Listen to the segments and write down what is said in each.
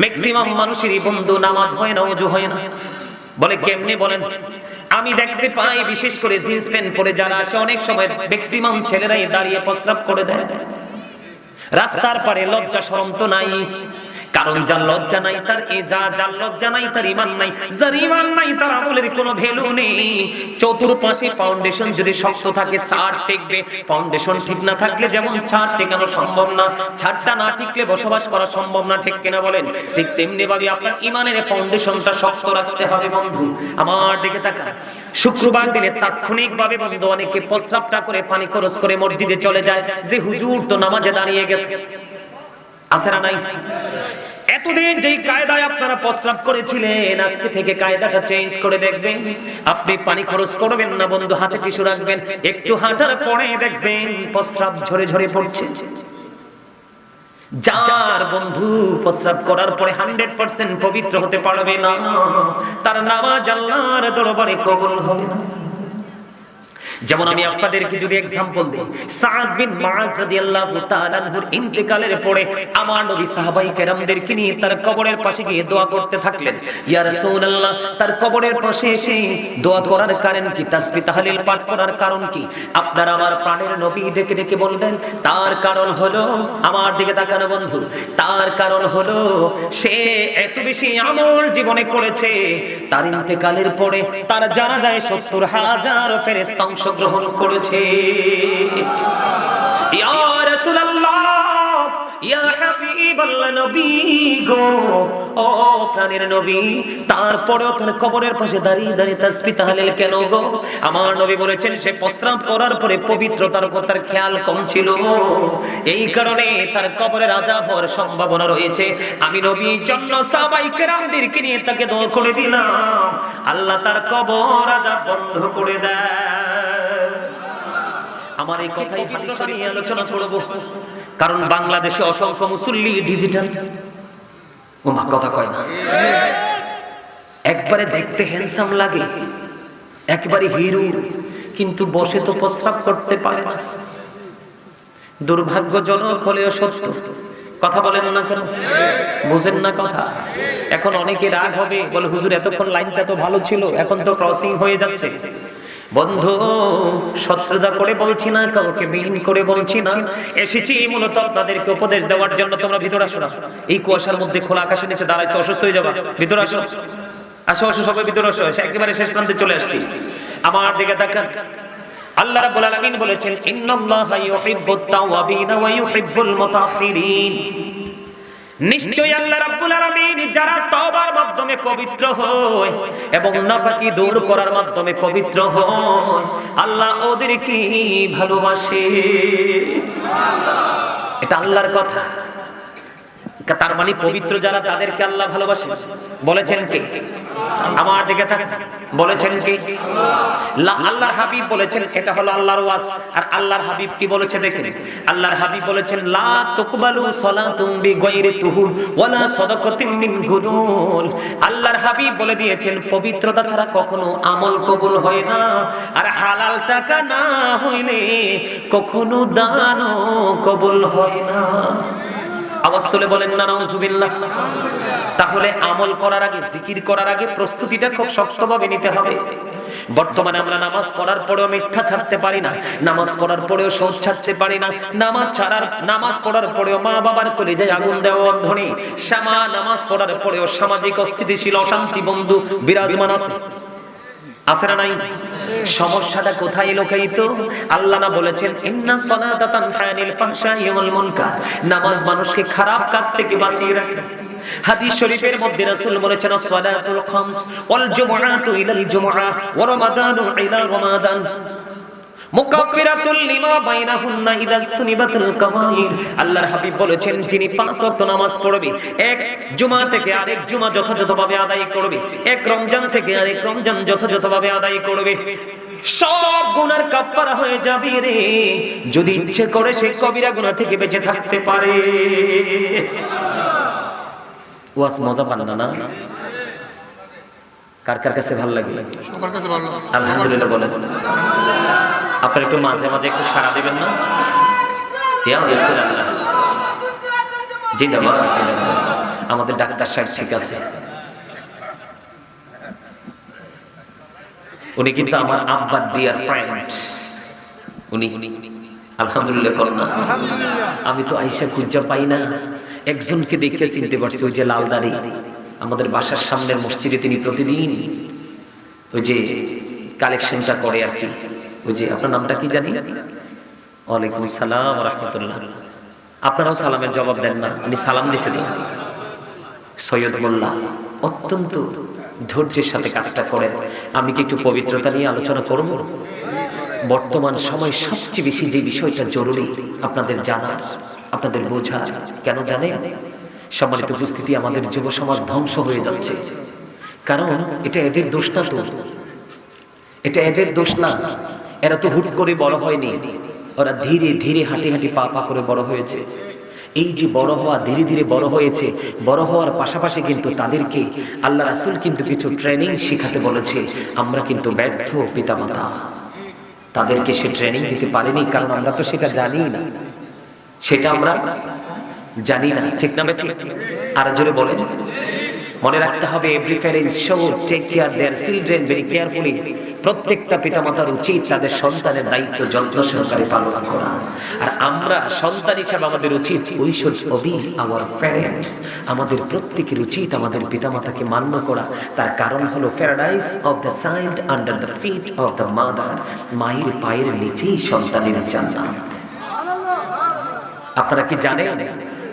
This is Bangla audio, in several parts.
ম্যাক্সিমাম মানুষেরই বন্ধু নামাজ হয় না, ওযু হয় না। বলে কেমনে বলেন? আমি দেখতে পাই বিশেষ করে জিন্স প্যান্ট পরে যারা আসে অনেক সময় ম্যাক্সিমাম ছেলেরাই দাঁড়িয়ে প্রস্রাব করে দেয় রাস্তার পারে। লজ্জা শরম তো নাই, কারণ যার লজ্জা নাই তার যার লজ্জা নাই তার ঈমান নাই, যার ঈমান নাই তার আমলের কোনো ভ্যালু নেই। চতুর্পাশে ফাউন্ডেশন যদি শক্ত থাকে ছাদ টেকবে, ফাউন্ডেশন ঠিক না থাকলে যেমন ছাদ টেকানো সম্ভব না, ছাদটা না টিকলে বসবাস করা সম্ভব না, ঠিক কিনা বলেন? ঠিক তেমনি ভাবে আপনার ঈমানের ফাউন্ডেশনটা শক্ত রাখতে হবে। বন্ধু আমার দিকে তাকান, শুক্রবার দিনে তাৎক্ষণিকভাবে বন্ধু অনেকে প্রস্রাবটা করে পানি খরচ করে মসজিদে চলে যায় যে হুজুর তো নামাজে দাঁড়িয়ে গেছে। আছে না নাই? এতদিন যেই কায়দায় আপনারা প্রস্রাব করেছিলেন আজকে থেকে কায়দাটা চেঞ্জ করে দেখবেন। আপনি পানি খরচ করবেন না বন্ধু, হাতে টিস্যু রাখবেন, একটু হাঁটার পরে দেখবেন প্রস্রাব ঝরে ঝরে পড়ছে। যার বন্ধু প্রস্রাব করার পরে 100% পবিত্র হতে পারবে না, তার নামাজ আল্লাহর দরবারে কবুল হবে না। যেমন আমি আপনাদেরকে যদি एग्जांपल দেই, সাদ বিন মুআজ রাদিয়াল্লাহু তাআলা আনহুর ইন্তেকালের পরে আমার নবী সাহাবায়ে কেরামদেরকে নিয়ে তার কবরের পাশে গিয়ে দোয়া করতে থাকলেন। ইয়া রাসূলুল্লাহ, তার কবরের পাশে এসে দোয়া করার কারণ কি, তাসবিহ তাহলিল পাঠ করার কারণ কি? আপনারা আমার প্রাণের নবী ডেকে ডেকে বললেন তার কারণ হলো, আমার দিকে তাকানো বন্ধু, তার কারণ হলো সে এত বেশি আমল জীবনে করেছে, তার ইন্তেকালের পরে তার জানাজায় ৭০,০০০ ফেরেশতা গ্রহণ করেছে। ইয়া রাসূলুল্লাহ, ইয়া হাবিবাল্লাহ, নবী গো, ও প্রাণের নবী, তারপরেও তার কবরের পাশে দাঁড়িয়ে দাঁড়িয়ে তাসবিহ তাহলিল কেন গো? আমার নবী বলেছেন সে প্রস্রাব করার পরে পবিত্রতার উপর তার খেয়াল কম ছিল, এই কারণে তার কবরের আযাব হওয়ার সম্ভাবনা রয়েছে। আমি নবীর জন্য সাহাবায়ে কেরামদেরকে নিয়ে তাকে দোয়া করে দিলাম, আল্লাহ তার কবর আযাব বন্ধ করে দেয়। আমার এই কথাই হাদিসে নিয়ে আলোচনা করব, কারণ বাংলাদেশে অসংখ্য মুসল্লি ডিজিটাল, ওমা কথা কয় না, একবারে দেখতে হ্যান্ডসাম লাগে, একবারে হিরো, কিন্তু বসে তো প্রস্রাব করতে পারে না। দুর্ভাগ্যজনক হলেও সত্য। কথা বলেন না কেন? বুঝেন না কথা? এখন অনেকে রাগ হবে, বলে হুজুর এতক্ষণ লাইনটা তো ভালো ছিল, এখন তো ক্রসিং হয়ে যাচ্ছে। বন্ধু, শত্রুতা করে বলছি না, কাউকে বিহীন করে বলছি না, এসেছি মূলত আপনাদেরকে উপদেশ দেওয়ার জন্য। তোমরা ভিতরে আসো না, এই কুয়াশার মধ্যে খোলা আকাশের নিচে দাঁড়াইছো, অসুস্থ হয়ে যাবা, ভিতরে আসো, আসো আসো, সবাই ভিতরে আসো। একেবারে শেষ প্রান্তে চলে আসছি। আমার দিকে তাকান, আল্লাহ রাব্বুল আলামিন বলেছেন ইন্নাল্লাহা ইউহিব্বুত তাওয়াবিনা ওয়া ইউহিব্বুল মুতাহহিরিন। নিশ্চয়ই আল্লাহ রাব্বুল আলামিন যারা তওবার মাধ্যমে পবিত্র হয় এবং নাপাকি দূর করার মাধ্যমে পবিত্র হয়, আল্লাহ ওদেরকে ভালোবাসে। এটা আল্লাহর কথা। তার মানে পবিত্র যারা তাদেরকে আল্লাহ ভালোবাসে। বলেছেন কে? আমার দিকে তাকান, বলেছেন কে? আল্লাহর হাবিব বলেছেন। এটা হলো আল্লাহর ওয়াজ। আর আল্লাহর হাবিব কি বলেছে দেখেন, আল্লাহর হাবিব বলেছেন লা তুকবালু সালাতুম বিগাইরি তুহুর ওয়ালা সাদাকাতুম মিন গুলুল। আল্লাহর হাবিব বলে দিয়েছেন পবিত্রতা ছাড়া কখনো আমল কবুল হয় না, আর হালাল টাকা না হইলে কখনো দানও কবুল হয় না। আওয়াজ তুলে বলেন না নাউজুবিল্লাহ। তাহলে আমল করার আগে, জিকির করার আগে প্রস্তুতিটা খুব শক্তভাবে নিতে হবে। বর্তমানে আমরা নামাজ পড়ার পরেও মিথ্যা ছাড়তে পারি না, নামাজ পড়ার পরেও সুদ ছাড়তে পারি না, নামাজ পড়ার পরেও মা বাবার কলিজায় আগুন দেওয়া অন্ধনী, নামাজ পড়ার পরেও সামাজিক অস্থিতিশীল অশান্তি বন্ধু বিরাজমান আছে, আছে না নাই? সমস্যাটা কোথায় লুকায়িত? আল্লাহ না বলেছেন ইন্না সালাতা তানহা আনিল ফাহশাই ওয়াল মুনকার, নামাজ মানুষকে খারাপ কাজ থেকে বাঁচিয়ে রাখে। হাদিস শরীফের মধ্যে রাসূল বলেছেন সালাতুল খামস ওয়াল জুমআতু ইলাল জুমআ ওয়া রমাদানু ইলা রমাদান মুকাফফিরাতুল লিমা বাইনাহুন্না ইযা ইসতুনিবাতুল কাবাইর। আল্লাহর হাবিব বলেছেন যিনি 5 ওয়াক্ত নামাজ পড়বে, এক জুমা থেকে আরেক জুমা যথাযথভাবে আদায় করবে, এক রমজান থেকে আরেক রমজান যথাযথভাবে আদায় করবে, সব গুনার কাফারা হয়ে যাবে রে, যদি ইচ্ছে করে সে কবিরা গুনাহ থেকে বেঁচে থাকতে পারে। ওয়াজ মজা পান না? কার কার কাছে ভালো লাগে? সবার কাছে ভালো। আলহামদুলিল্লাহ বলেন। আপনারা একটু মাঝে মাঝে একটু সাড়া দিবেন না? ইয়া রাসূলুল্লাহ, জিন্দাবাদ জিন্দাবাদ। আমাদের ডাক্তার সাহেব ঠিক আছে, উনি কিন্তু আমার আব্বার ডিয়ার ফ্রেন্ড। উনি আলহামদুলিল্লাহ করেন না? আমি তো আইসা খুঁজা পাই না, একজনকে দেখে চিনতে পারছি, ওই যে লাল দাড়ি, আমাদের বাসার সামনের মসজিদে তিনি প্রতিদিন ওই যে কালেকশনটা করে আর কি। ওই যে আপনার নামটা কি জানি? ওয়ালাইকুম সালাম রাহমাতুল্লাহ। আপনারাও সালামের জবাব দেন না, উনি সালাম দিয়েছিলেন। সৈয়দ মোল্লা অত্যন্ত ধৈর্যের সাথে কাজটা করেন। আমি কি একটু পবিত্রতা নিয়ে আলোচনা করব? বর্তমান সময় সবচেয়ে বেশি যে বিষয়টা জরুরি আপনাদের জানার, আপনাদের বোঝার, কেন জানেন? সম্মানিত উপস্থিতি, আমাদের যুব সমাজ ধ্বংস হয়ে যাচ্ছে। কারণ এটা এদের দোষ না, তো এটা এদের দোষ না। এরা তো হুট করে বড় হয়নি, ওরা ধীরে ধীরে হাঁটি হাঁটি পা পা করে বড় হয়েছে। এই যে বড় হওয়া, ধীরে ধীরে বড় হয়েছে, বড় হওয়ার পাশাপাশি কিন্তু তাদেরকে আল্লাহ রাসূল কিন্তু কিছু ট্রেনিং শিখাতে বলেছে। আমরা কিন্তু ব্যর্থ পিতামাতা, তাদেরকে সে ট্রেনিং দিতে পারিনি, কারণ আমরা তো সেটা জানি না, সেটা আমরা জানি না। ঠিক না ঠিক? আর জোরে বলেন। মনে রাখতে হবে, every parent should take care their children very carefully. প্রত্যেকটা পিতামাতার উচিত তাদের সন্তানের দায়িত্ব যত্ন সহকারে পালন করা। আর আমরা সন্তান হিসাবে আমাদের উচিত উই শুড ওবে আওয়ার প্যারেন্টস। আমাদের প্রত্যেকের উচিত আমাদের পিতামাতাকে মান্য করা। তার কারণ হলো paradise of the child under the feet of the mother. মায়ের পায়ের নিচেই সন্তানের জান্নাত। আপনারা কি জানেন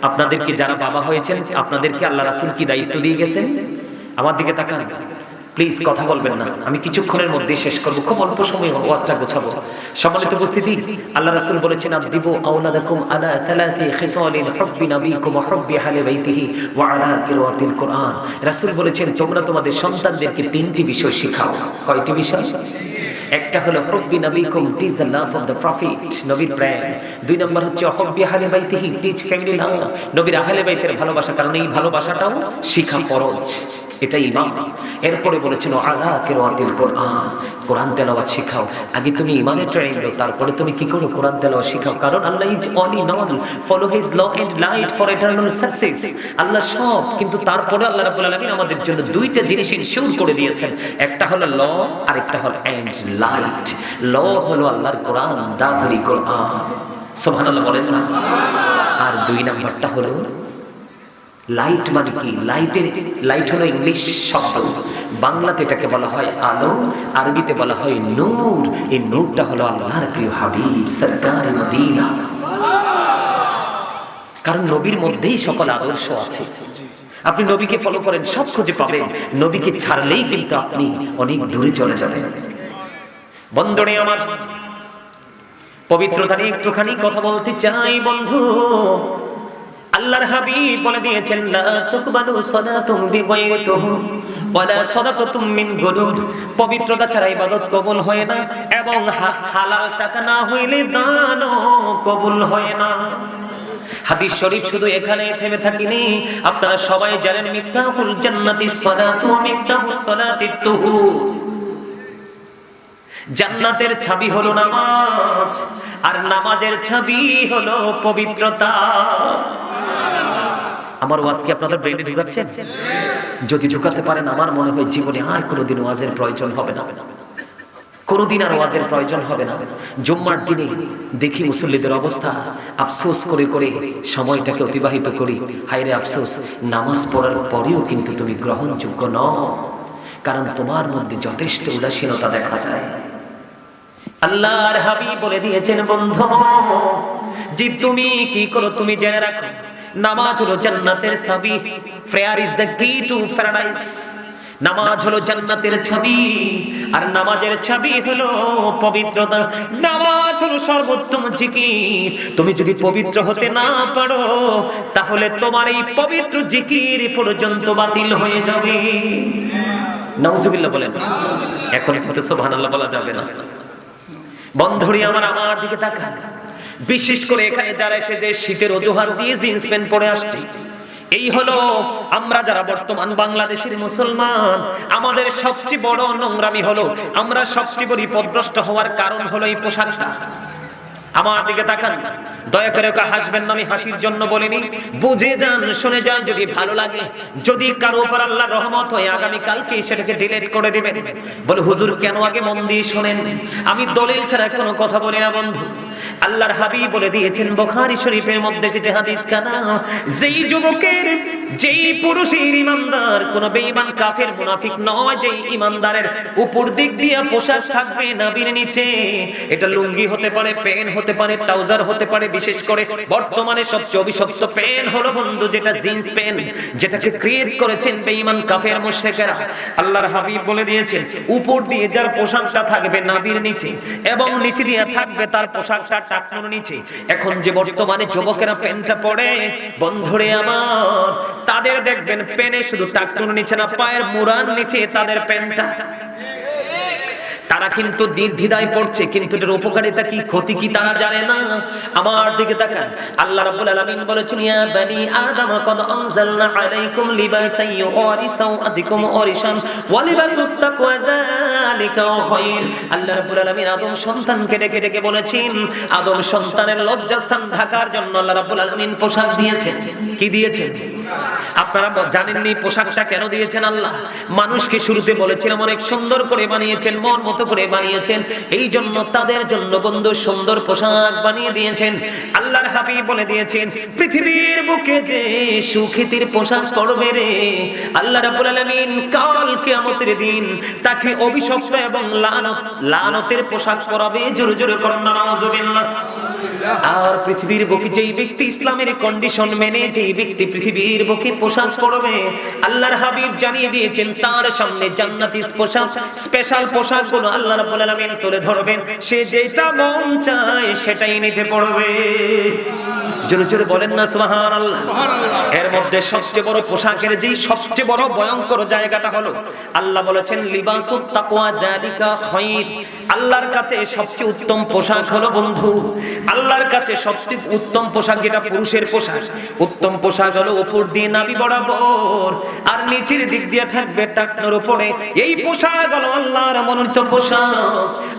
আপনাদেরকে যারা বাবা হয়েছেন আপনাদেরকে আল্লাহ রাসূল কি দায়িত্ব দিয়ে গেছেন? আমার দিকে তাকান প্লিজ, কথা বলবেন না, আমি কিছুক্ষণের মধ্যে শেষ করব, খুব অল্প সময় ওয়াজটা গোছাবো। সম্মানিত উপস্থিতি, আল্লাহ রাসূল বলেছেন আদিবু আওলাদাকুম আলা তালাতি খিসালিন হুব্বি নবিকুম ওয়া হুব্বি আহলি বাইতিহি ওয়া আলা কিরাতিল কুরআন। রাসূল বলেছেন তোমরা তোমাদের সন্তানদেরকে তিনটি বিষয় শেখাও। কয়টি বিষয়? একটা হলো হুব্বি নবিকুম, teach the love of the prophet, নবীর প্রেম। দুই নম্বর হচ্ছে হুব্বি আহলি বাইতিহি, টিচ ফ্যামিলি লাভ, নবীর আহলে বাইতের ভালোবাসা, কারণ এই ভালোবাসাটাও শিখা ফরজ, এটা ঈমান। এরপরে বলেছেন আলা কিরাতিল কুরআন, কোরআন তেলাওয়াত শিখাও। আগে তুমি ঈমানের ট্রেনিং দাও, তারপরে তুমি কি করো? কোরআন তেলাওয়াত শিখাও। কারণ Allah is all in all, follow his law and light for eternal success. আল্লাহ সব, কিন্তু তারপরে আল্লাহ রাব্বুল আলামিন আমাদের জন্য দুইটা জিনিস ইনশিওর করে দিয়েছেন। একটা হলো ল, আর একটা হলো এন্ড লাইট। ল হলো আল্লাহর কোরআন, দা হোলি কোরআন, সুবহানাল্লাহ বলেন না? আর দুই নাম্বারটা হলো লাইট। মানে কি? লাইট হলো ইংলিশ শব্দ, বাংলাতে এটাকে বলা হয় আলো, আরবিতে বলা হয় নূর। এই নূরটা হলো আল্লাহর প্রিয় হাবিব সরকার মদিনা। কারণ নবীর মধ্যেই সকল আদর্শ আছে। আপনি নবীকে ফলো করেন, সব খুঁজে পাবেন। নবীকে ছাড়লেই কিন্তু আপনি অনেক দূরে চলে যাবেন। বন্ধুরে আমার, পবিত্রতা নিয়ে একটুখানি কথা বলতে চাই বন্ধু। আল্লাহর হাবিব বলে দিয়েছেন লা তুকবালু সালাতুম বিগাইরি তুহুর ওয়ালা সাদাকাতুম মিন গুলুল। পবিত্রতা ছাড়া ইবাদত কবুল হয় না, এবং হালাল টাকা না হইলে দানও কবুল হয় না। হাদিস শরীফ শুধু এখানে থেমে থাকিনি, আপনারা সবাই জানেন মিফতাহুল জান্নাতিস সালাতু ওয়া মিফতাহুস সালাতিত তুহুর। জান্নাতের চাবি হলো নামাজ, আর নামাজের চাবি হলো পবিত্রতা। আমার ওয়াজ কি আপনাদের ব্রেনে ঢুকাচ্ছেন? যদি ঢুকাতে পারেন, আমার মনে হয় জীবনে আর কোনোদিন ওয়াজের প্রয়োজন হবে না, কোনোদিন আর ওয়াজের প্রয়োজন হবে না। জুম্মার দিনে দেখি মুসল্লিদের অবস্থা, আফসোস করে করে সময়টাকে অতিবাহিত করি। হায়রে আফসোস, নামাজ পড়ার পরেও কিন্তু তুমি গ্রহণযোগ্য নও, কারণ তোমার মধ্যে যথেষ্ট উদাসীনতা দেখা যায়। আল্লাহর হাবিব বলে দিয়েছেন বন্ধু যে তুমি কি করো তুমি জেনে রাখো, নামাজ হলো জান্নাতের চাবি। প্রেয়ার ইজ দ্য কি টু প্যারাডাইস। নামাজ হলো জান্নাতের চাবি, আর নামাজের চাবি হলো পবিত্রতা। নামাজ হলো সর্বোত্তম জিকির। তুমি যদি পবিত্র হতে না পারো, তাহলে তোমার এই পবিত্র জিকির পর্যন্ত বাতিল হয়ে যাবে। নাউজুবিল্লাহ বলেন। এখন কিন্তু সুবহানাল্লাহ বলা যাবে না। বন্ধুরি আমার দিকে তাকান, বিশেষ করে এখানে যারা এসে যে শীতের অজুহাত দিয়ে জিন্স প্যান্ট পরে আসছে, এই হলো আমরা যারা বর্তমান বাংলাদেশের মুসলমান, আমাদের সবচেয়ে বড় নোংরামি হলো আমরা সবচেয়ে বড় পদভ্রষ্ট হওয়ার কারণ হলো এই পোশাকটা। আমার দিকে তাকান, দয়া করে ওকে হাসবেন না, আমি হাসির জন্য বলিনি। বুঝে যান, শুনে যান, যদি ভালো লাগে, যদি কারো উপর আল্লাহর রহমত হয় আগামী কালকে সেটাকে ডিলিট করে দিবেন। বলে হুজুর কেন, আগে মন দিয়ে শোনেন, আমি দলিল ছাড়া কোনো কথা বলি না বন্ধু। আল্লাহর হাবিব বলে দিয়েছেন বুখারী শরীফের মধ্যে যে হাদিস কানা, যেই যুবকের, যেই পুরুষের ইমানদার, কোন বেঈমান কাফের মুনাফিক নয়, যেই ইমানদারের উপর দিক দিয়ে পোশাক থাকবে নাভির নিচে, এটা লুঙ্গি হতে পারে, প্যান্ট হতে পারে, ট্রাউজার হতে পারে, বিশেষ করে বর্তমানে সবচেয়ে অভিশপ্ত প্যান্ট হলো বন্ধু যেটা জিন্স প্যান্ট, যেটাকে ক্রিয়েট করেছেন বেঈমান কাফের মুশরিকেরা। আল্লাহর হাবিব বলে দিয়েছেন উপর দিয়ে যার পোশাকটা থাকবে নাভির নিচে এবং নিচে দিয়ে থাকবে তার পোশাকটা টাকনুর নিচে। এখন যে বর্তমানে যুবকেরা প্যান্টটা পরে বন্ধুরে আমার, তাদের দেখবেন প্যানে শুধু টাকনুর নিচে না, পায়ের মুড়ার নিচে তাদের প্যান্টটা। তারা কিন্তু দ্বিধায় পড়ছে, কিন্তু এর উপকারিতা কি ক্ষতি কি তারা জানে না। আমার দিকে তাকান, আল্লাহ রাব্বুল আলামিন বলেছেন ইয়া বানি আদম কদ আনজালনা আলাইকুম লিবাসান ইউরি সাওআতিকুম ওয়ারিশান ওয়া লিবাসুত তাকওয়া যালিকা খায়র। আল্লাহ রাব্বুল আলামিন আদম সন্তানকে ডেকে ডেকে বলেছেন, আদম সন্তানের লজ্জাস্থান ঢাকার জন্য আল্লাহ রাব্বুল আলামিন পোশাক দিয়েছেন। কি দিয়েছেন? আপনারা জানেননি পোশাকটা কেন দিয়েছেন আল্লাহ? মানুষকে শুরুতে বলেছিলাম অনেক সুন্দর করে বানিয়েছেন, মন মতো করে বানিয়েছেন, এই জন্য তাদের জন্য বন্ধু সুন্দর পোশাক বানিয়ে দিয়েছেন। আল্লাহর হাবিব বলে দিয়েছেন পৃথিবীর বুকে যে সুখ্যাতির পোশাক পরবে রে, আল্লাহ রাব্বুল আলামিন কাল কিয়ামতের দিন তাকে অভিশপ্ত এবং লানতের পোশাক পরাবে। জোরে জোরে বলুন নাউযুবিল্লাহ। আর পৃথিবীর বুকে যেই ব্যক্তি ইসলামের কন্ডিশন মেনে যেই ব্যক্তি পৃথিবীর বুকে পোশাক পরবে, আল্লাহর হাবিব জানিয়ে দিয়েছেন তার সামনে জান্নাতি পোশাক, স্পেশাল পোশাকগুলো আল্লাহ রাব্বুল আলামিন তুলে ধরবেন, সে যেটা মন চায় সেটাই নিতে পারবে। জোরে জোরে বলেন না সুবহানাল্লাহ। এর মধ্যে সবচেয়ে বড় পোশাকের যে সবচেয়ে বড় ভয়ঙ্কর জায়গাটা হলো আল্লাহ বলেছেন লিবাসুত তাকওয়া যালিকা খায়র। আল্লাহর কাছে সবচেয়ে উত্তম পোশাক হলো বন্ধু, আল্লাহর কাছে সবচেয়ে উত্তম পোশাক যেটা পুরুষের পোশাক, উত্তম পোশাক হলো উপর দিয়ে নাভি বরাবর আর নিচের দিক দিয়ে থাকবে টাকনোর উপরে। এই পোশাক হলো আল্লাহর মনোনীত পোশাক।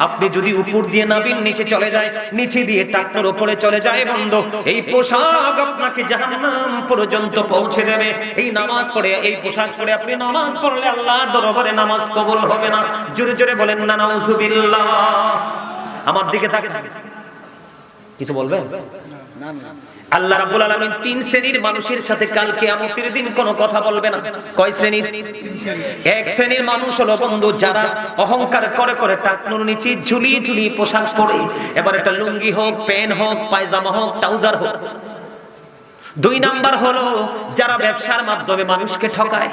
আপনি যদি উপর দিয়ে নাভির নিচে চলে যায়, নিচে দিয়ে টাকনোর উপরে চলে যায় বন্ধু, এই পোশাক আপনাকে জাহান্নাম পর্যন্ত পৌঁছে দেবে। এই নামাজ পড়ে, এই পোশাক পরে আপনি নামাজ পড়লে আল্লাহর দরবারে নামাজ কবুল হবে না। জোরে জোরে বলেন না নাউযুবিল্লাহ। আমার দিকে তাকান, কিছু বলবেন? না না। আল্লাহ রাব্বুল আলামিন তিন শ্রেণীর মানুষের সাথে কাল কিয়ামতের দিন কোনো কথা বলবে না। কয় শ্রেণীর? এক শ্রেণীর মানুষ হলো বন্ধু যারা অহংকার করে করে টাকনুর নিচে ঝুলিয়ে ঝুলিয়ে পোশাক পরে, এবার এটা লুঙ্গি হোক, প্যান্ট হোক, পায়জামা হোক, ট্রাউজার হোক। দুই নাম্বার হলো যারা ব্যবসার মাধ্যমে মানুষকে ঠকায়,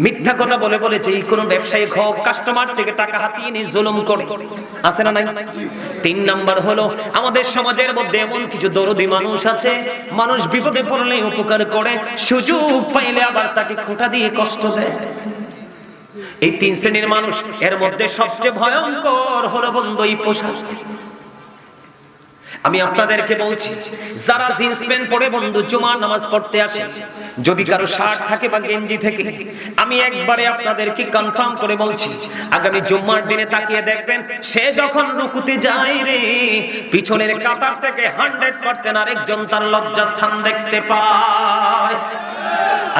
মিথ্যা কথা বলে বলে যে কোনো ব্যবসায়িক হোক কাস্টমার থেকে টাকা হাতিয়ে নিয়ে জুলুম করে, আছে না নাই? তিন নাম্বার হলো আমাদের সমাজের মধ্যে এমন কিছু দরদি মানুষ আছে, মানুষ বিপদে পড়লে উপকার করে, সুযোগ পাইলে আবার তাকে খোঁটা দিয়ে কষ্ট দেয়। এই তিন শ্রেণীর মানুষ, এর মধ্যে সবচেয়ে ভয়ঙ্কর হলো বন্ধু এই পোশাক। আমি আপনাদেরকে বলছি যারা জিন্স প্যান্ট পরে বন্ধু জুমার নামাজ পড়তে আসে, যদি কারো শার্ট থাকে বা গেঞ্জি থাকে, আমি একবারে আপনাদেরকে কনফার্ম করে বলছি আগামী জুম্মার দিনে তাকিয়ে দেখবেন সে যখন রুকুতে যায় রে, পিছনের কাতার থেকে 100% আরেকজন তার লজ্জাস্থান দেখতে পায়।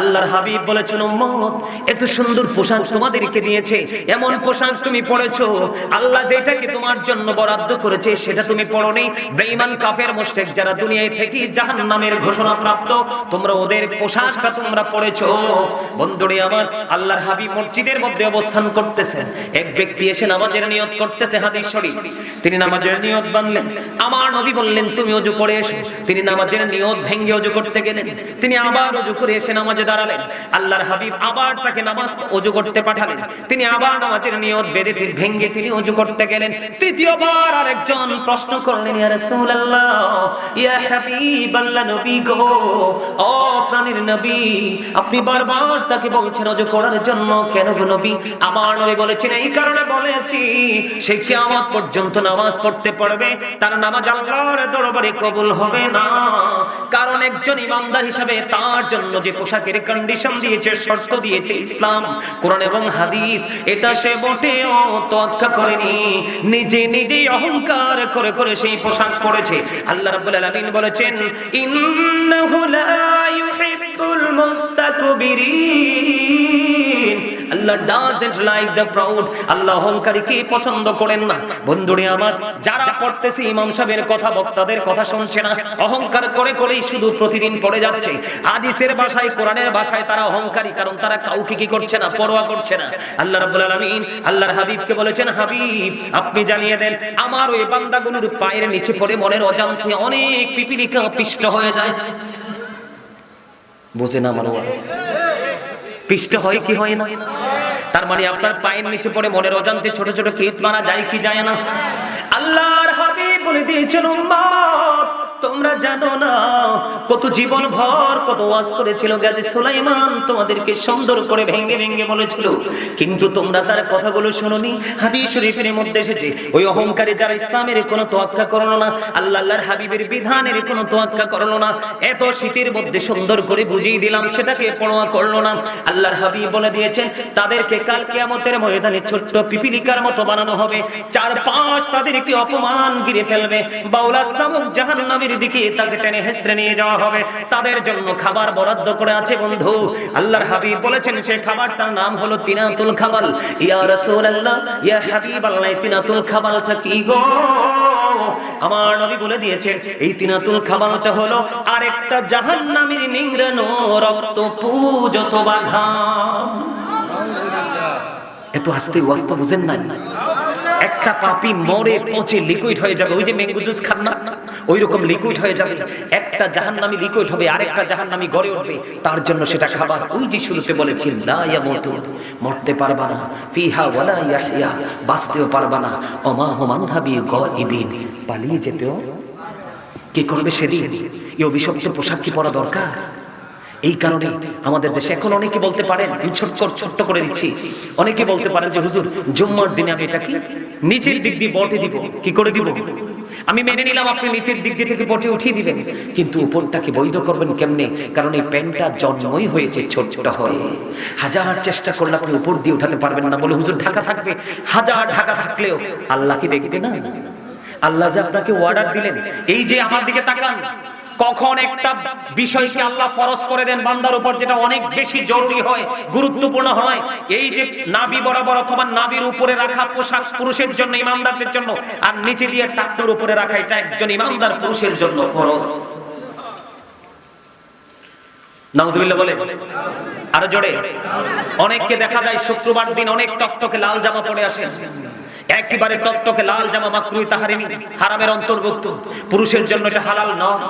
আল্লাহর হাবিব বলেছেন উম্মত এত সুন্দর পোশাক তোমাদেরকে দিয়েছে, এমন পোশাক তুমি পরেছো, আল্লাহ যেটাকে তোমার জন্য বরাদ্দ করেছে সেটা তুমি পরোনি। বেঈমান কাফের মুশরিক যারা দুনিয়ায় থেকে জাহান্নামের ঘোষণা প্রাপ্ত, তোমরা ওদের পোশাকটা তোমরা পরেছো। বন্ধুরে আমার, আল্লাহর হাবিব মসজিদের মধ্যে অবস্থান করতেছেন, এক ব্যক্তি এসে নামাজের নিয়ত করতেছে, হাদিস শরীফ। তিনি নামাজের নিয়ত বানলেন, আমার নবী বললেন তুমি ওযু করে এসো। তিনি নামাজের নিয়ত ভেঙে ওযু করতে গেলেন, তিনি আবার ওযু করে এসে নামাজে দাঁড়ালেন। আল্লাহর হাবিব আবার তাকে নামাজ ওযু করতে পাঠালেন, তিনি আবার নামাজের নিয়ত বেঁধে ভেঙে তিনি ওযু করতে গেলেন। তৃতীয়বার আরেকজন প্রশ্ন করলেন, ইয়া রাসূলুল্লাহ, ইয়া হাবিবাল্লাহ, নবী গো, ও প্রাণের নবী, আপনি বারবার তাকে বলছেন ওযু করার জন্য। কেন গো নবী? আমার নবী বলেছেন এই কারণে বলেছি, সে কিয়ামত পর্যন্ত নামাজ পড়তে পারবে, তার নামাজ আল্লাহর দরবারে কবুল হবে না। কারণ একজন ইমানদার হিসেবে তার জন্য যে পোশাকের কন্ডিশন দিয়েছে, শর্ত দিয়েছে ইসলাম, কোরআন এবং হাদিস, এটা সে মোটেও তোয়াক্কা করেনি, নিজে নিজে অহংকার করে করে সেই পোশাক পরেছে। আল্লাহ রাব্বুল আলামিন বলেছেন ইন্নাহু লা ইউহিব্বুল মুস্তাকবিরিন, আল্লাহ ডাজন্ট লাইক দ্য প্রাউড, আল্লাহ অহংকারীকে পছন্দ করেন না। বন্ধুরে আমার, যারা পড়তেছে ইমাম সাহেবের কথা, বক্তাদের কথা শুনছে না, অহংকার করে করেই শুধু প্রতিদিন পড়ে যাচ্ছে। হাদিসের ভাষায়, কোরআনের ভাষায় তারা অহংকারী, কারণ তারা কাউকে কি করছে না, পরোয়া করছে না। আল্লাহ রাব্বুল আলামিন আল্লাহর হাবিবকে বলেছেন, হাবিব আপনি জানিয়ে দেন আমার ওই বান্দাগুলোর পায়ের নিচে পড়ে মনের অজান্তে অনেক পিপিলিকা পিষ্ট হয়ে যায়। বুঝেন আমার ওয়াজ? পিষ্ট হয় কি হয় না? তার মানে আপনার পায়ের নিচে পড়ে মনের অজান্তে ছোট ছোট কীট মারা যায় কি যায় না? আল্লাহর হাবিব বলে দিয়েছেন উম্মত তোমরা জানো না কত জীবন ভর কত ওয়াজ করেছিল গাজী সুলাইমান, তোমাদেরকে সুন্দর করে ভেঙ্গে ভেঙ্গে বলেছিল, কিন্তু তোমরা তার কথাগুলো শুনোনি। হাদিস শরীফের মধ্যে এসেছে ওই অহংকারী যারা ইসলামের কোনো তোয়াক্কা করলো না, আল্লাহর হাবিবের বিধানের কোনো তোয়াক্কা করলো না, এত শীতের মধ্যে সুন্দর করে বুঝিয়ে দিলাম সেটাকে পরোয়া করলো না। আল্লাহর হাবিব বলে দিয়েছেন তাদেরকে কাল কিয়ামতের ময়দানে ছোট্ট পিপিলিকার মতো বানানো হবে, চারপাশ তাদেরকে অপমান ঘিরে ফেলবে, বাউলাস নামক জাহান্নামের দিকে তাকে টেনে হেসড়ে নিয়ে যাওয়া হবে। তাদের জন্য খাবার বরাদ্দ করে আছে বন্ধু। আল্লাহর হাবিব বলেছেন সেই খাবারটার নাম হলো তিনাতুল খাবাল। ইয়া রাসূলুল্লাহ, ইয়া হাবিবাল্লাহ, তিনাতুল খাবালটা কি গো? আমার নবী বলে দিয়েছেন এই তিনাতুল খাবালটা হলো আরেকটা জাহান্নামের নিংড়ানো রক্ত পূজত বাঘাম। এত আস্তে ওয়াস্ত বুঝেন না? একটা পাপী মরে পচে লিকুইড হয়ে যাবে, ওই যে ম্যাঙ্গো জুস খান না, ওই রকম লিকুইড হয়ে যাবে। একটা জাহান্নামী লিকুইড হবে, আরেকটা জাহান্নামী গড়ে উঠবে, তার জন্য সেটা খাবার। ওই যে শুরুতে বলেছি লা ইয়ামুতু, মরতে পারবা না, ফিহা ওয়ালা ইয়াহইয়া, বাঁচতেও পারবা না, ওমা হুম আনহা বিগাইবিন, পালিয়ে যেতেও কি করবে সেদিন। এই অভিশপ্ত পোশাক কি পরা দরকার? এই কারণে আমাদের দেশে এখন অনেকে বলতে পারেন, আমি ছোট্ট করে দিচ্ছি, অনেকে বলতে পারেন যে হুজুর জুম্মার দিনে আমি এটা কি নিচের দিক দিয়ে বটে দিব, কি করে দিব? আমি মেনে নিলাম আপনি নিচের দিক দিয়ে থেকে বটে উঠিয়ে দিবেন, কিন্তু উপরটাকে বৈধ করবেন কেমনে? কারণ এই প্যান্টটা জন্মই হয়েছে ছোট্ট হয়ে, হাজার চেষ্টা করলে আপনি উপর দিয়ে উঠাতে পারবেন না। বলে হুজুর ঢাকা থাকবে, হাজার ঢাকা থাকলেও আল্লাহ কি দেখবে না? আল্লাহ যে আপনাকে অর্ডার দিলেন, এই যে আমার দিকে তাকান, কখন একটা বিষয়কে আল্লাহ ফরজ করে দেন বান্দার উপর যেটা অনেক বেশি জরুরি হয়, গুরুত্বপূর্ণ হয়, এই যে নাভি বরাবর অথবা নাভির উপরে রাখা পোশাক পুরুষের জন্য, ইমানদারদের জন্য, আর নিচে দিয়ে টাকনুর উপরে রাখা এটা একজন ইমানদার পুরুষের জন্য ফরজ। নাউজুবিল্লাহ বলে আরো জোরে। অনেককে দেখা যায় শুক্রবার দিন অনেক টকটকে লাল জামা পরে আসেন, একেবারে টকটকে লাল জামা মাকরুহ তাহরিমি, হারামের অন্তর্ভুক্ত, পুরুষের জন্য এটা হালাল নয়।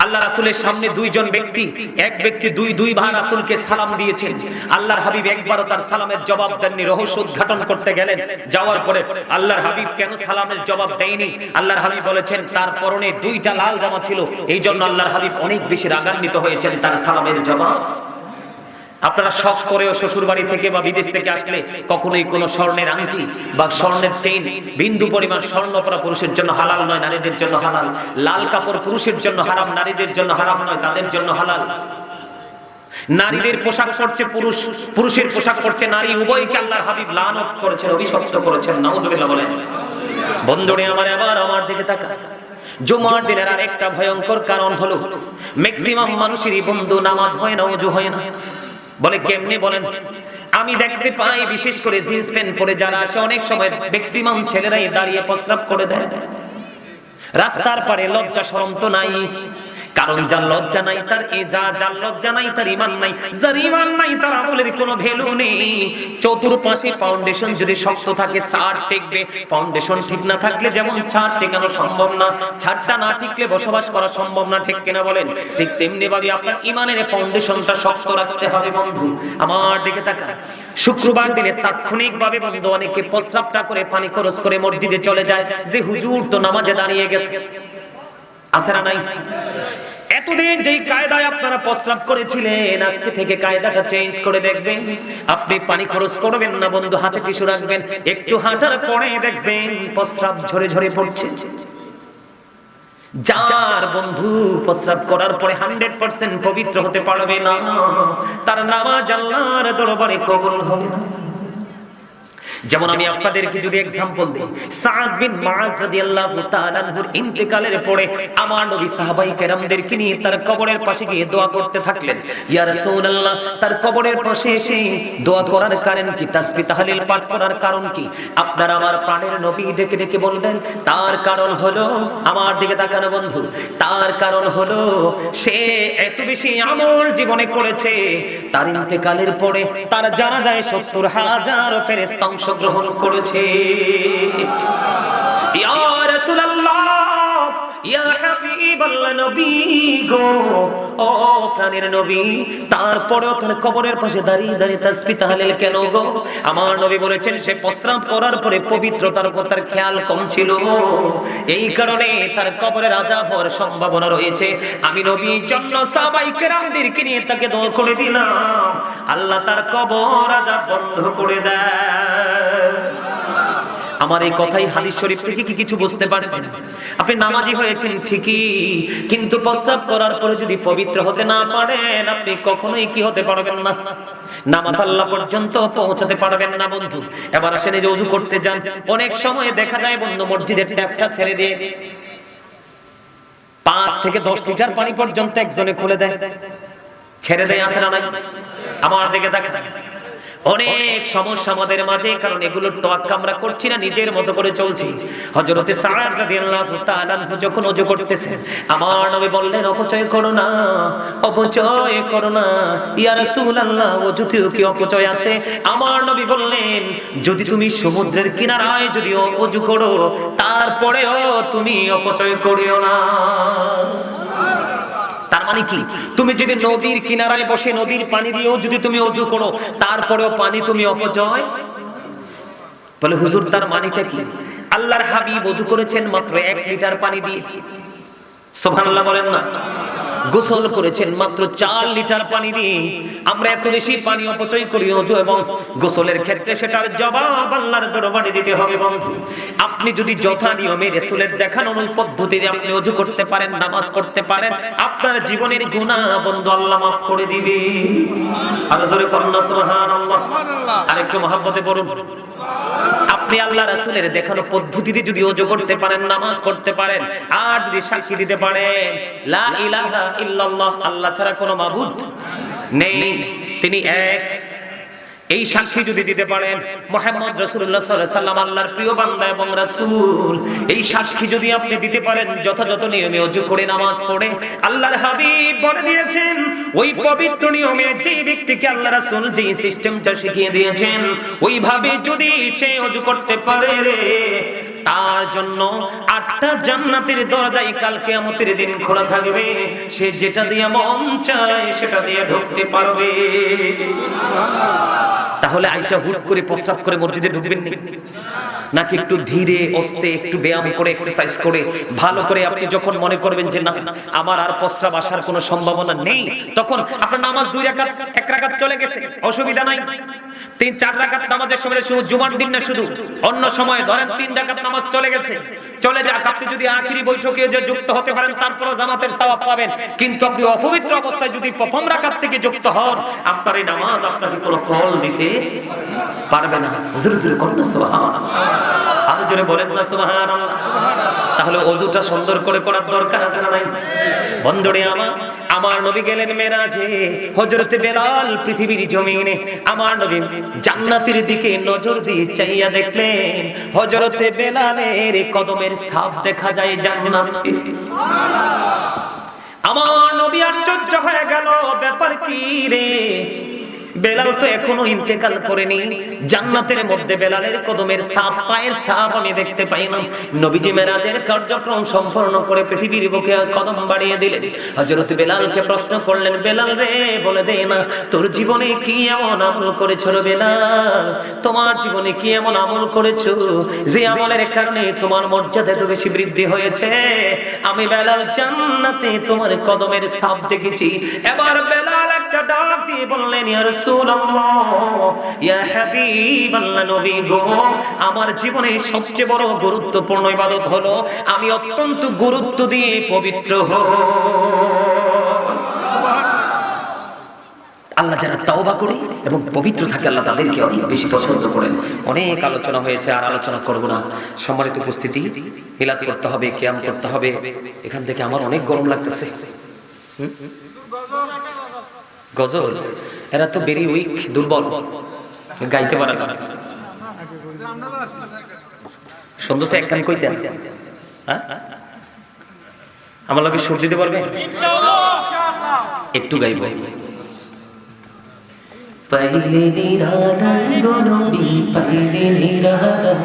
আল্লাহ রাসূলের সামনে দুইজন ব্যক্তি, এক ব্যক্তি দুইবার রাসূলকে সালাম দিয়েছেন, আল্লাহর হাবিব একবারও তার সালামের জবাব দেননি। রহস্য উদ্ঘাটন করতে গেলেন, যাওয়ার পরে আল্লাহর হাবিব কেন সালামের জবাব দেয়নি, আল্লাহর হাবিব বলেছেন তার পরনে দুইটা লাল জামা ছিল, এই জন্য আল্লাহর হাবিব অনেক বেশি রাগান্বিত হয়েছেন তার সালামের জবাব। আপনারা শখ করেও শ্বশুর বাড়ি থেকে বা বিদেশ থেকে আসলে কখনোই কোনো স্বর্ণের আংটি বা স্বর্ণের চেইন, বিন্দু পরিমাণ স্বর্ণ পরা পুরুষের জন্য হালাল নয়, নারীদের জন্য হালাল। লাল কাপড় পুরুষের জন্য হারাম, নারীদের জন্য হারাম নয়, তাদের জন্য হালাল। নারীদের পোশাক পরছে পুরুষ, পুরুষের পোশাক পরছে নারী, উভয়কে আল্লাহর হাবিব লানত করেছেন, অভিশপ্ত করেছেন। নাউজুবিল্লাহ বলেন। বন্ধুরে আমার, এবার আমার দিকে তাকান। জুমার দিনের আরেকটা ভয়ঙ্কর কারণ হলো ম্যাক্সিমাম মানুষেরই বন্ধু নামাজ হয় না, ওযু হয় না। বলে কেমনে? বলেন, আমি দেখতে পাই বিশেষ করে জিন্স প্যান্ট পরে যারা আসে, অনেক সময় ম্যাক্সিমাম ছেলেরাই দাঁড়িয়ে প্রস্রাব করে দেয় রাস্তার পারে। লজ্জা শরম তো নাই, কারণ যার লজ্জা নাই তার যার লজ্জা নাই তার ঈমান নাই, যার ঈমান নাই তার আমলের কোনো ভ্যালু নেই। চতুর্পাশে ফাউন্ডেশন যদি শক্ত থাকে ছাদ টেকবে, ফাউন্ডেশন ঠিক না থাকলে যেমন ছাদ টেকানো সম্ভব না, ছাদটা না টিকলে বসবাস করা সম্ভব না, ঠিক কিনা বলেন? ঠিক তেমনি ভাবে আপনার ঈমানের ফাউন্ডেশনটা শক্ত রাখতে হবে। বন্ধু আমার দিকে তাকান। শুক্রবার দিনে তাৎক্ষণিকভাবে বন্ধু অনেকে প্রস্রাবটা করে পানি খরচ করে মসজিদে চলে যায় যে হুজুর তো নামাজে দাঁড়িয়ে গেছে, আছে না নাই? এতদিন যেই কায়দায় আপনারা প্রস্রাব করেছিলেন, আজকে থেকে কায়দাটা চেঞ্জ করে দেখবেন। আপনি পানি খরচ করবেন না বন্ধু, হাতে টিস্যু রাখবেন, একটু হাঁটার পরে দেখবেন প্রস্রাব ঝরে ঝরে পড়ছে। যার বন্ধু প্রস্রাব করার পরে 100% পবিত্র হতে পারবে না, তার নামাজ আল্লাহর দরবারে কবুল হবে না। যেমন আমি আপনাদেরকে যদি एग्जांपल দেই, সাদ বিন মুআজ রাদিয়াল্লাহু তাআলা আনহুর ইন্তেকালের পরে আমার নবী সাহাবায়ে কেরামদেরকে নিয়ে তার কবরের পাশে গিয়ে দোয়া করতে থাকলেন। ইয়া রাসূলুল্লাহ, তার কবরের পাশে এসে দোয়া করার কারণ কি, তাসবিহ তাহলিল পাঠ করার কারণ কি? আপনারা আমার প্রাণের নবী ডেকে ডেকে বললেন তার কারণ হলো, আমার দিকে তাকান বন্ধু, তার কারণ হলো সে এত বেশি আমল জীবনে করেছে, তার ইন্তেকালের পরে তার জানাজায় 70,000 ফেরেশতা গ্রহণ করেছে। ইয়া রাসূলুল্লাহ, ইয়া হাবিবাল্লাহ, নবী গো, ও প্রাণের নবী, তারপরেও তার কবরের পাশে দাঁড়িয়ে দাঁড়িয়ে তাসবিহ তাহলিল কেন গো? আমার নবী বলেছেন সে প্রস্রাব করার পরে পবিত্রতার উপর তার খেয়াল কম ছিল, এই কারণে তার কবরের আযাব হওয়ার সম্ভাবনা রয়েছে। আমি নবীর জন্য সাহাবায়ে কেরামদেরকে নিয়ে তাকে দোয়া করে দিলাম, আল্লাহ তার কবর আযাব বন্ধ করে দেয়। আমার এই কথাই হাদিস শরীফ থেকে কি কিছু বুঝতে পারছেন? আপনি নামাজি হয়েছেন ঠিকই, কিন্তু প্রস্রাব করার পরে যদি পবিত্র হতে না পারেন, আপনি কখনোই কি হতে পারবেন না, নামাজ আল্লাহ পর্যন্ত পৌঁছাতে পারবেন না বন্ধু। এবার আসেন এই যে ওযু করতে যান, অনেক সময় দেখা যায় বন্ধু মসজিদের ট্যাপটা ছেড়ে দিয়ে 5 থেকে 10 লিটার পানি পর্যন্ত একজনে খুলে দেয়, ছেড়ে দেয়, আছে না নাই? আমার দিকে তাকান। অনেক সমস্যা আমাদের মাঝে, কারণ এগুলোর তোয়াক্কা আমরা করছি না, নিজের মতো করে চলছি। হযরতে সাদ রাদিয়াল্লাহু তাআলা আনহু যখন ওযু করতেছেন, আমার নবী বললেন অপচয় করো না, অপচয় করো না। ইয়া রাসূলুল্লাহ, ওযুতেও কি অপচয় আছে? আমার নবী বললেন যদি তুমি সমুদ্রের কিনারায় যদি ওযু করো, তারপরেও তুমি অপচয় করিও না। তার মানে কি, তুমি যদি নদীর কিনারায় বসে নদীর পানি দিয়েও যদি তুমি ওযু করো, তারপরেও পানি তুমি অপচয় বলে, হুজুর তার মানেটা কি? আল্লাহর হাবিব ওযু করেছেন মাত্র 1 লিটার পানি দিয়ে, সুবহানাল্লাহ বলেন না। গোসল করেছেন মাত্র 4 লিটার পানি দিয়ে। আমরা এত বেশি পানি অপচয় করি ওযু এবং গোসলের ক্ষেত্রে, সেটার জবাব আল্লাহর দরবারে দিতে হবে বন্ধু। আপনি যদি যথা নিয়মে রাসূলের দেখানো ওই পদ্ধতিতে আপনি ওযু করতে পারেন, নামাজ পড়তে পারেন, আপনার জীবনের গুনাহ বন্ধু আল্লাহ মাফ করে দিবে। আর জোরে করুন না সুবহানাল্লাহ। আরেকটু মহব্বতে বলুন, আপনি আল্লাহ রাসূলের দেখানো পদ্ধতিতে যদি ওযু করতে পারেন, নামাজ পড়তে পারেন, আর যদি সাক্ষী দিতে পারেন লা ইলাহা ইল্লাল্লাহ, আল্লাহ ছাড়া কোনো মাবুদ নেই, তিনি এক, এই সাক্ষী যদি দিতে পারেন মুহাম্মদ রাসূলুল্লাহ সাল্লাল্লাহু আলাইহি ওয়াসাল্লাম আল্লাহর প্রিয় বান্দা এবং রাসূল, এই সাক্ষী যদি আপনি দিতে পারেন যথাযথ নিয়মে ওযু করে নামাজ পড়ে, আল্লাহর হাবিব বলে দিয়েছেন ওই পবিত্র নিয়মে যে ব্যক্তিকে আল্লাহ রাসূল যে সিস্টেমটা শিখিয়ে দিয়েছেন ওইভাবে যদি সে ওযু করতে পারে, তার জন্য 8টা জান্নাতের দরজাই কাল কিয়ামতের দিন খোলা থাকবে, সে যেটা দিয়ে মন চায় সেটা দিয়ে ঢুকতে পারবে। তাহলে আয়েশা হুট করে প্রস্রাব করে মসজিদে ঢুকবেন নাকি একটু ধীরে আস্তে একটু ব্যায়াম করে এক্সারসাইজ করে ভালো করে আপনি যখন মনে করবেন যে না আমার আর প্রস্রাব আসার কোনো সম্ভাবনা নেই, তখন আপনার নামাজ 2 রাকাত 1 রাকাত চলে গেছে, অসুবিধা নাই। 3-4 রাকাত নামাজের সময় শুধু জুমার দিন না, শুধু অন্য সময় ধরেন 3 রাকাত নামাজ চলে গেছে, চলে যাক। আপনি যদি আখিরি বৈঠকে যে যুক্ত হতে পারেন তারপরও জামাতের সওয়াব পাবেন, কিন্তু আপনি অপবিত্র অবস্থায় যদি প্রথম রাকাত থেকে যুক্ত হন, আপনার এই নামাজ আপনাকে কোনো ফল দিতে পারবে না। জোরে জোরে বলেন সুবহানাল্লাহ, আরো জোরে বলেন না সুবহানাল্লাহ। তাহলে ওযুটা সুন্দর করে করার দরকার আছে না নাই? বন্ধুরে আমার নবী গেলেন মেরাজে, হযরত বেলাল পৃথিবীর জমিনে আমার নবী জান্নাতের দিকে নজর দিয়ে চাইয়া দেখলেন হযরত বেলালের কদমের ছাপ দেখা যায় জান্নাতে। আমার নবী আশ্চর্য হয়ে গেল, ব্যাপার কি রে? বেলাল তো এখনো ইন্তেকাল করেনি, জান্নাতের মধ্যে বেলালের কদমের ছাপ, পায়ের ছাপ আমি দেখতে পাইলাম। নবীজি মেরাজের কার্যক্রম সম্পন্ন করে পৃথিবীর বুকে কদম বাড়িয়ে দিলেন। হযরত বেলালকে প্রশ্ন করলেন, বেলাল রে বলে দে না, তোর জীবনে কি এমন আমল করেছো রে বেলাল? তোমার জীবনে কি এমন আমল করেছো যে আমলের কারণে তোমার মর্যাদা এত বেশি বৃদ্ধি হয়েছে? আমি বেলাল জান্নাতে তোমার কদমের ছাপ দেখেছি। এবার বেলাল একটা ডাক দিয়ে বললেন, ইয়া রাসূলুল্লাহ, ইয়া হাবিবাল্লাহ, নবী গো, আমার জীবনে সবচেয়ে বড় গুরুত্বপূর্ণ ইবাদত হলো আমি অত্যন্ত গুরুত্ব দিয়ে পবিত্র হই। আল্লাহ যারা তাওবা করে এবং পবিত্র থাকে আল্লাহ তাদেরকে অনেক বেশি পছন্দ করেন। অনেক আলোচনা হয়েছে, আর আলোচনা করব না। সম্মানিত উপস্থিতি, মিলাদ করতে হবে, কিয়াম করতে হবে। এখান থেকে আমার অনেক গরম লাগতেছে। গজল, এরা তো ভেরি উইক, দুর্বল, গাইতে পারে না। সুন্দর এক গান কইতেন, আমার লোকে সুর দিতে পারবে? একটু গাইব। পাইলে নিরালায় গো নবী, পাইলে নিরালায়,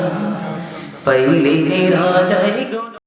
পাইলে নিরালায় গো।